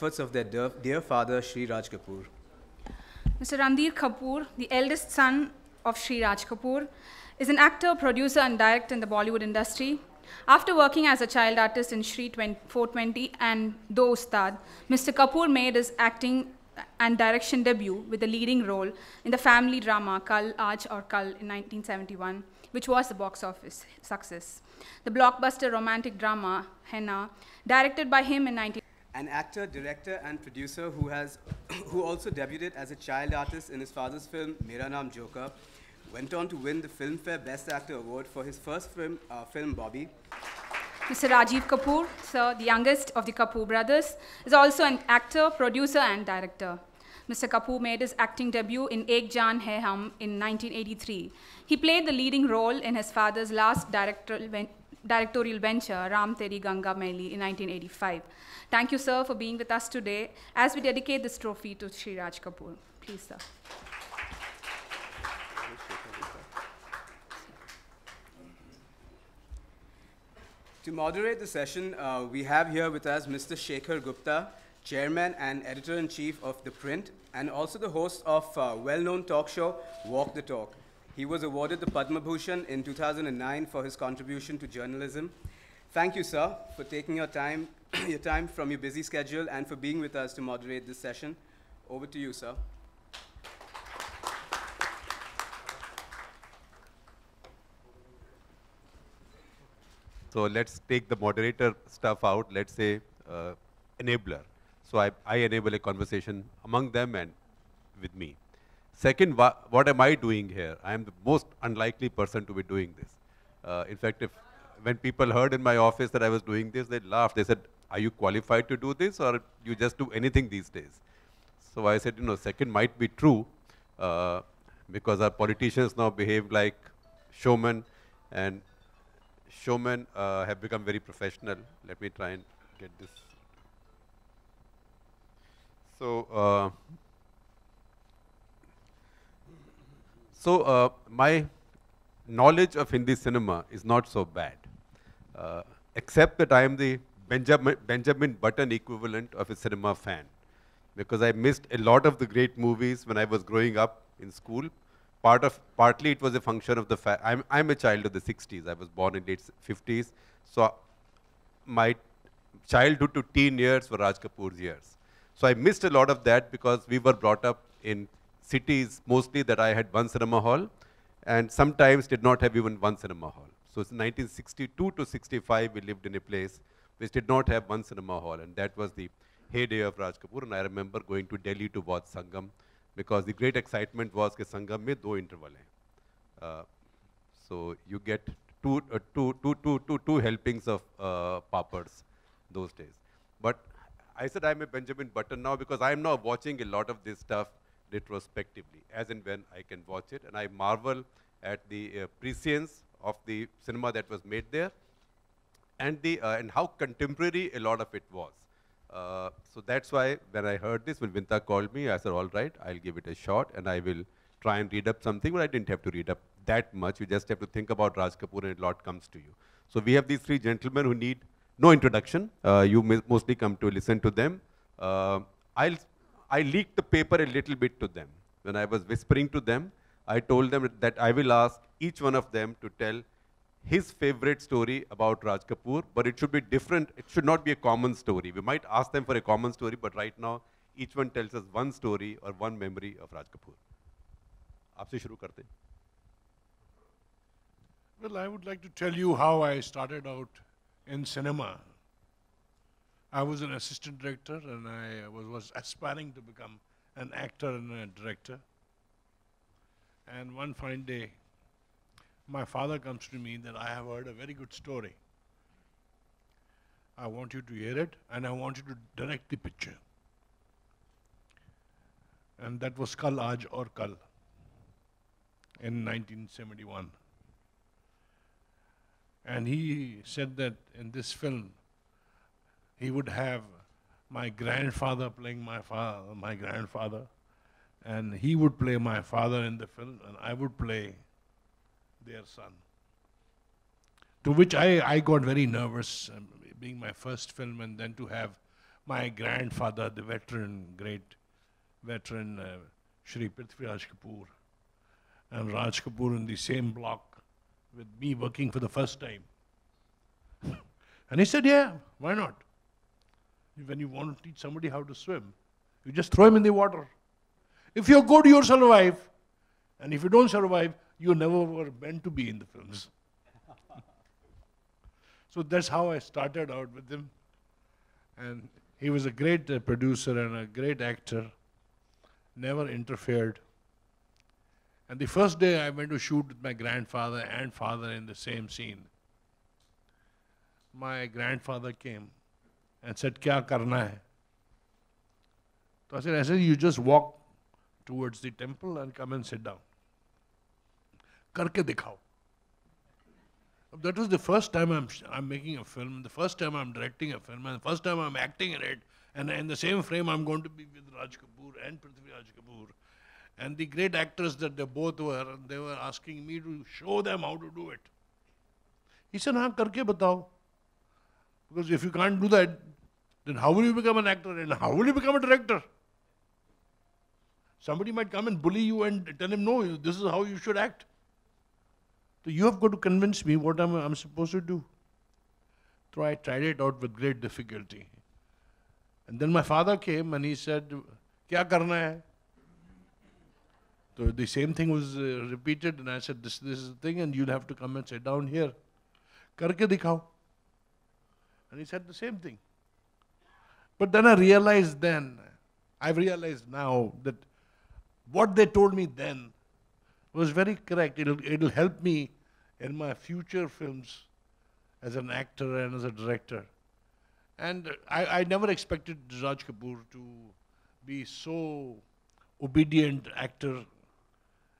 Efforts of their dear father, Shri Raj Kapoor. Mr. Randir Kapoor, the eldest son of Shri Raj Kapoor, is an actor, producer, and director in the Bollywood industry. After working as a child artist in Shri 420 and Do Ustad, Mr. Kapoor made his acting and direction debut with the leading role in the family drama Kal Aaj Aur Kal in 1971, which was the box office success. The blockbuster romantic drama Henna, directed by him in 19... An actor, director, and producer who also debuted as a child artist in his father's film Mera Naam Joker, went on to win the Filmfare Best Actor Award for his first film, Bobby. Mr. Rajiv Kapoor, sir, the youngest of the Kapoor brothers, is also an actor, producer, and director. Mr. Kapoor made his acting debut in Ek Jaan Hai Hum in 1983. He played the leading role in his father's last directorial venture, Ram Teri Ganga Maili, in 1985. Thank you, sir, for being with us today as we dedicate this trophy to Shri Raj Kapoor. Please, sir. To moderate the session, we have here with us Mr. Shekhar Gupta, Chairman and Editor-in-Chief of The Print, and also the host of well-known talk show, Walk the Talk. He was awarded the Padma Bhushan in 2009 for his contribution to journalism. Thank you, sir, for taking your time from your busy schedule and for being with us to moderate this session. Over to you, sir. So let's take the moderator stuff out, let's say enabler. So I enable a conversation among them and with me. Second, what am I doing here? I am the most unlikely person to be doing this. In fact, when people heard in my office that I was doing this, they laughed. They said, are you qualified to do this or you just do anything these days? So I said, second might be true because our politicians now behave like showmen, and showmen have become very professional. Let me try and get this. So, my knowledge of Hindi cinema is not so bad, except that I am the Benjamin Button equivalent of a cinema fan, because I missed a lot of the great movies when I was growing up in school. Partly it was a function of the fact I'm a child of the 60s. I was born in late 50s, so my childhood to teen years were Raj Kapoor's years. So I missed a lot of that because we were brought up in cities mostly that I had one cinema hall, and sometimes did not have even one cinema hall. So it's 1962 to 65, we lived in a place which did not have one cinema hall, and that was the heyday of Raj Kapoor. And I remember going to Delhi to watch Sangam, because the great excitement was that Sangam mein do interval hai. So you get two helpings of papads those days. But I said I'm a Benjamin Button now because I'm now watching a lot of this stuff retrospectively, as and when I can watch it, and I marvel at the prescience of the cinema that was made there, and how contemporary a lot of it was. So that's why when I heard this, when Vinta called me, I said, all right, I'll give it a shot and I will try and read up something, but I didn't have to read up that much. You just have to think about Raj Kapoor and a lot comes to you. So we have these three gentlemen who need no introduction. You mostly come to listen to them. I leaked the paper a little bit to them. When I was whispering to them, I told them that I will ask each one of them to tell his favorite story about Raj Kapoor, but it should be different. It should not be a common story. We might ask them for a common story, but right now, each one tells us one story or one memory of Raj Kapoor. Aapse shuru karte. Well, I would like to tell you how I started out in cinema. I was an assistant director, and I was aspiring to become an actor and a director. And one fine day, my father comes to me that I have heard a very good story. I want you to hear it, and I want you to direct the picture. And that was Kal Aaj Aur Kal in 1971. And he said that in this film, he would have my grandfather playing my grandfather, and he would play my father in the film, and I would play their son. To which I got very nervous, being my first film, and then to have my grandfather, the great veteran, Shri Prithviraj Kapoor, and Raj Kapoor in the same block with me working for the first time. And he said, yeah, why not? When you want to teach somebody how to swim, you just throw him in the water. If you're good, you'll survive. And if you don't survive, you never were meant to be in the films. So that's how I started out with him. And he was a great producer and a great actor, never interfered. And the first day I went to shoot with my grandfather and father in the same scene, my grandfather came and said, "Kya karna hai?" So I said, you just walk towards the temple and come and sit down. Karke dikhao. That was the first time I'm making a film, the first time I'm directing a film, and the first time I'm acting in it. And in the same frame, I'm going to be with Raj Kapoor and Prithviraj Kapoor. And the great actors that they both were, and they were asking me to show them how to do it. He said, "Haan, karke batao." Because if you can't do that, then how will you become an actor and how will you become a director? Somebody might come and bully you and tell him, no, this is how you should act. So you have got to convince me what I'm supposed to do. So I tried it out with great difficulty. And then my father came and he said, "Kya karna hai?" So the same thing was repeated, and I said, this is the thing, and you'll have to come and sit down here. Karke dikhao. And he said the same thing. But then I've realized now that what they told me then was very correct. It'll help me in my future films as an actor and as a director. And I never expected Raj Kapoor to be so obedient actor.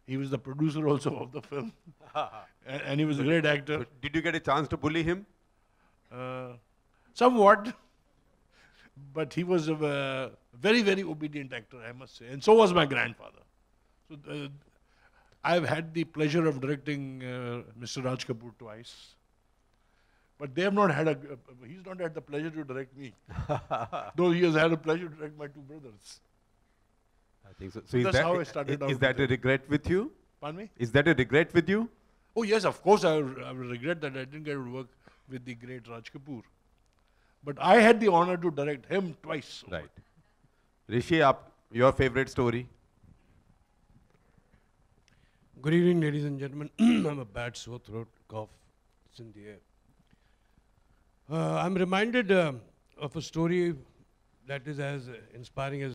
He was the producer also of the film. and he was a great actor. Did you get a chance to bully him? Somewhat. But he was a very, very obedient actor, I must say. And so was my grandfather. So I've had the pleasure of directing Mr. Raj Kapoor twice. But they have not had he's not had the pleasure to direct me. Though he has had a pleasure to direct my two brothers. I think so. So that's how I started out. Is that a regret with you? Pardon me? Is that a regret with you? Oh yes, of course I regret that I didn't get to work with the great Raj Kapoor. But I had the honor to direct him twice. Right. Rishi, your favorite story? Good evening, ladies and gentlemen. I'm a bad sore throat, cough, it's in the air. I'm reminded of a story that is as inspiring as